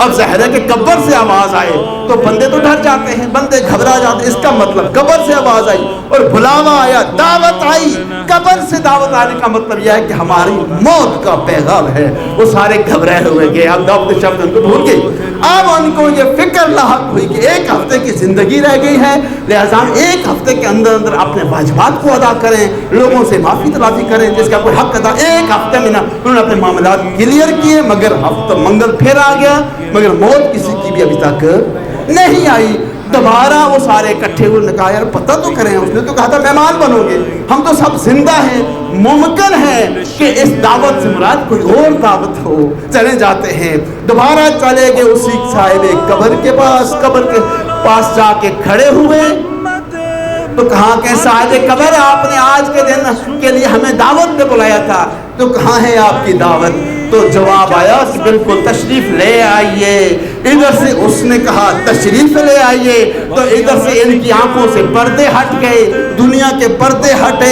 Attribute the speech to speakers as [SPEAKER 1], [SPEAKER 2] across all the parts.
[SPEAKER 1] اب ظاہر ہے کہ قبر سے آواز آئے تو بندے تو ڈر جاتے ہیں، بندے گھبرا جاتے ہیں، اس کا مطلب قبر سے آواز آئی اور بلاوا آیا، دعوت آئی، قبر سے دعوت آنے کا مطلب یہ ہے کہ ہماری موت کا پیغام ہے۔ وہ سارے گھبرائے ہوئے گئے، اب دعوت شبد ان کو بھول گئی۔ اب ان کو یہ فکر لاحق ہوئی کہ ایک ہفتے کی زندگی رہ گئی ہے، لہذا ایک ہفتے کے اندر اندر اپنے واجبات کو ادا کریں، لوگوں سے معافی تلافی کریں جس کا کوئی حق ادا۔ ایک ہفتے میں انہوں نے اپنے معاملات کلیئر کیے، مگر ہفتہ منگل پھر آ گیا، مگر موت کسی کی بھی ابھی تک نہیں آئی۔ دوبارہ وہ سارے اکٹھے ہوئے، نے کہا یار پتہ تو کریں، اس نے تو کہا تھا مہمان بنو گے، ہم تو سب زندہ ہیں، ممکن ہے کہ اس دعوت سے مراد کوئی اور دعوت ہو۔ چلے جاتے ہیں، دوبارہ چلے گئے اسی صاحب قبر کے پاس، قبر کے پاس جا کے کھڑے ہوئے تو کہا کہ صاحب قبر آپ نے آج کے دن کے لیے ہمیں دعوت پہ بلایا تھا، تو کہاں ہے آپ کی دعوت؟ تو جواب آیا کہ بالکل تشریف لے آئیے۔ ادھر سے اس نے کہا تشریف لے آئیے تو ادھر سے ان کی آنکھوں سے پردے ہٹ گئے، دنیا کے پردے ہٹے،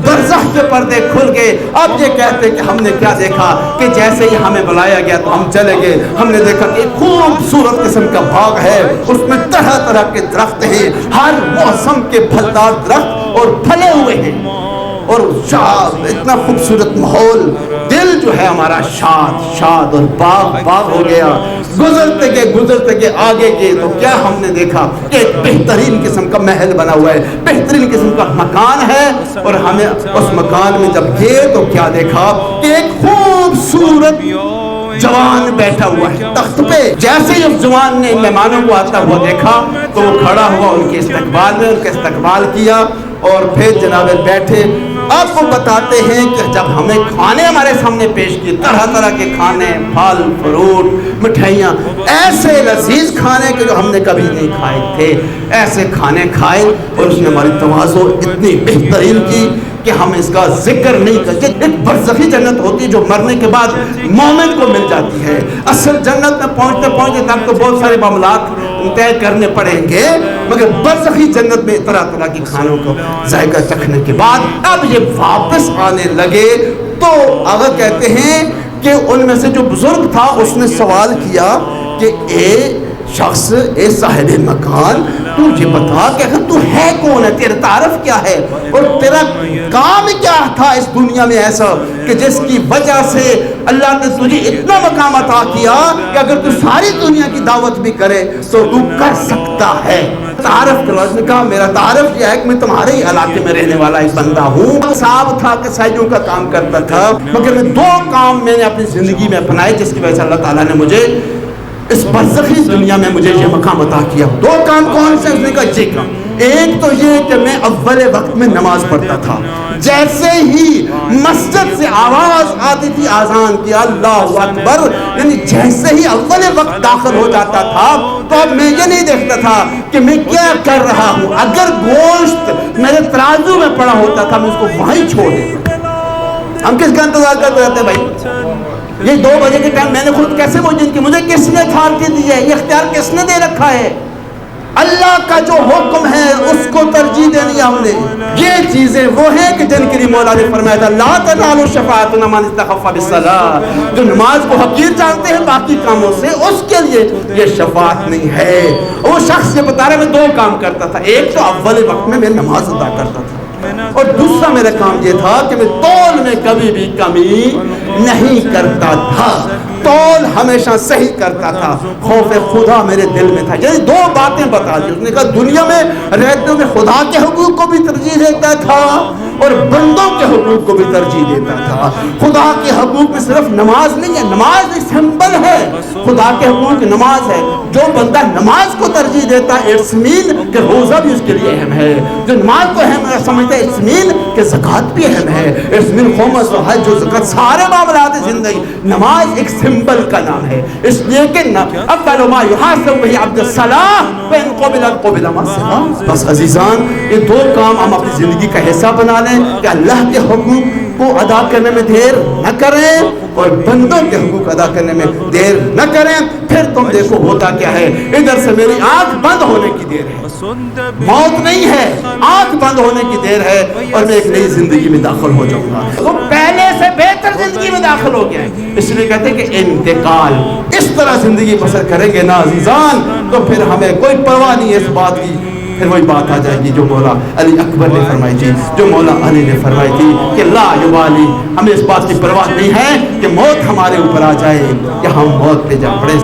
[SPEAKER 1] برزخ کے پردے کھل گئے۔ اب یہ کہتے کہ ہم نے کیا دیکھا کہ جیسے ہی ہمیں بلایا گیا تو ہم چلے گئے، ہم نے دیکھا کہ ایک خوبصورت قسم کا باغ ہے، اس میں طرح طرح کے درخت ہیں، ہر موسم کے پھلدار درخت اور پھلے ہوئے ہیں، اور شاد اتنا خوبصورت ماحول، دل جو ہے ہمارا شاد شاد اور باغ باغ ہو گیا۔ گزرتے گئے آگے گئے تو کیا ہم نے دیکھا کہ ایک بہترین قسم کا محل بنا ہوا ہے، بہترین قسم کا مکان ہے، اور ہمیں اس مکان میں جب گئے تو کیا دیکھا کہ ایک خوبصورت جوان بیٹھا ہوا ہے تخت پہ۔ جیسے ہی اس جوان نے مہمانوں کو آتا ہوا دیکھا تو وہ کھڑا ہوا ان کے استقبال میں، ان کا استقبال کیا اور پھر جناب بیٹھے۔ اب وہ بتاتے ہیں کہ جب ہمیں کھانے ہمارے سامنے پیش کیے، طرح طرح کے کھانے، پھل فروٹ، مٹھائیاں، ایسے لذیذ کھانے کہ جو ہم نے کبھی نہیں کھائے تھے، ایسے کھانے کھائے، اور اس نے ہماری تواضع اتنی بہترین کی کہ ہم اس کا ذکر نہیں کرتے۔ ایک برزخی جنت ہوتی ہے جو مرنے کے بعد مومن کو مل جاتی ہے۔ اصل جنت میں پہنچتے تک تو بہت سارے معاملات طے کرنے پڑیں گے، مگر برزخی جنت میں طرح طرح کی کھانوں کو ذائقہ چکھنے کے بعد اب یہ واپس آنے لگے تو اگر کہتے ہیں کہ ان میں سے جو بزرگ تھا اس نے سوال کیا کہ اے شخص، اے صاحب مکان، تو یہ بتا کہ تو ہے کون ہے، تیرا تعارف کیا ہے، اور تیرا کام کیا تھا اس دنیا میں ایسا کہ جس کی وجہ سے اللہ نے تجھے اتنا مقام عطا کیا کہ اگر تو ساری دنیا کی دعوت بھی کرے تو تو کر سکتا ہے۔ تعارف کروا۔ اس نے کہا میرا تعارف یہ ہے کہ میں تمہارے ہی علاقے میں رہنے والا ایک بندہ ہوں، صاحب تھا کہ سائیوں کا کام کرتا تھا، مگر میں دو کام میں نے اپنی زندگی میں اپنائے جس کی وجہ سے اللہ تعالیٰ نے مجھے اس برزخی دنیا میں مجھے یہ مقام عطا کیا۔ دو کام کون سے؟ اس نے کہا یہ کام، ایک تو یہ کہ میں اول وقت میں نماز پڑھتا تھا، جیسے ہی مسجد سے آواز آتی تھی اذان کی اللہ اکبر، یعنی جیسے ہی اول وقت داخل ہو جاتا تھا تو اب میں یہ نہیں دیکھتا تھا کہ میں کیا کر رہا ہوں، اگر گوشت میرے ترازو میں پڑا ہوتا تھا میں اس کو وہیں چھوڑ دیتا۔ ہم کس کا انتظار کرتے رہتے ہیں بھائی؟ یہ 2 بجے کے ٹائم میں نے خود کیسے وہ جن کی مجھے کس نے اتھارٹی دی ہے، یہ اختیار کس نے دے رکھا ہے؟ اللہ کا جو حکم ہے اس کو ترجیح دینی ہے ہم نے۔ یہ چیزیں وہ ہیں کہ جن کے لیے مولا نے فرمایا تھا لا تنالوا الشفاعۃ الا من استخف بالصلاۃ، جو نماز کو حقیر جانتے ہیں باقی کاموں سے اس کے لیے یہ شفاعت نہیں ہے۔ وہ شخص یہ بتا رہا ہے میں 2 کام کرتا تھا، ایک تو اول وقت میں نماز ادا کرتا تھا، اور دوسرا میرا کام یہ تھا کہ میں تول میں کبھی بھی کمی نہیں کرتا تھا، تول ہمیشہ صحیح کرتا تھا، خوف خدا میرے دل میں تھا۔ یعنی 2 باتیں بتا دی اس نے، کہا دنیا میں رہتے ہوئے خدا کے حقوق کو بھی ترجیح دیتا تھا اور بندوں کے حقوق کو بھی ترجیح دیتا تھا۔ خدا کے حقوق میں صرف نماز نہیں ہے، نماز ایک سمبل ہے، خدا کے حقوق نماز ہے۔ جو بندہ نماز کو ترجیح دیتا ہے اٹس مین کہ روزہ بھی اس کے لیے اہم ہے، جو نماز کو اہم سمجھتا ہے اٹس مین کہ زکوٰۃ بھی اہم ہے، اٹس مین خمس و حج و زکوٰۃ، سارے معاملات زندگی نماز ایک سمبل کا نام ہے۔ اس لیے کہ اول ما یحاسب به عبد الصلاۃ فان قبلت قبل ما سواه۔ بس عزیزان یہ 2 کام ہم اپنی زندگی کا حصہ بنا لیں کہ اللہ کے حقوق وہ ادا کرنے میں دیر نہ کریں اور بندوں کے حقوق ادا کرنے میں دیر نہ کریں. پھر تم دیکھو ہوتا کیا ہے. ادھر سے میری آنکھ بند ہونے کی دیر ہے, موت نہیں ہے, آنکھ بند ہونے کی دیر ہے, اور میں ایک نئی زندگی میں داخل ہو جاؤں گا. وہ پہلے سے بہتر زندگی میں داخل ہو گیا ہے. اس لیے کہتے ہیں کہ انتقال, اس طرح زندگی بسر کریں گے نا عزیزان, تو پھر ہمیں کوئی پرواہ نہیں ہے اس بات کی. پھر وہی بات آ جائے گی جو مولا علی اکبر نے فرمائی تھی, جو مولا علی نے فرمائی تھی کہ لا یبالی, ہمیں اس بات کی پرواہ نہیں ہے کہ موت ہمارے اوپر آ جائے کہ ہم موت پہ جا پڑے.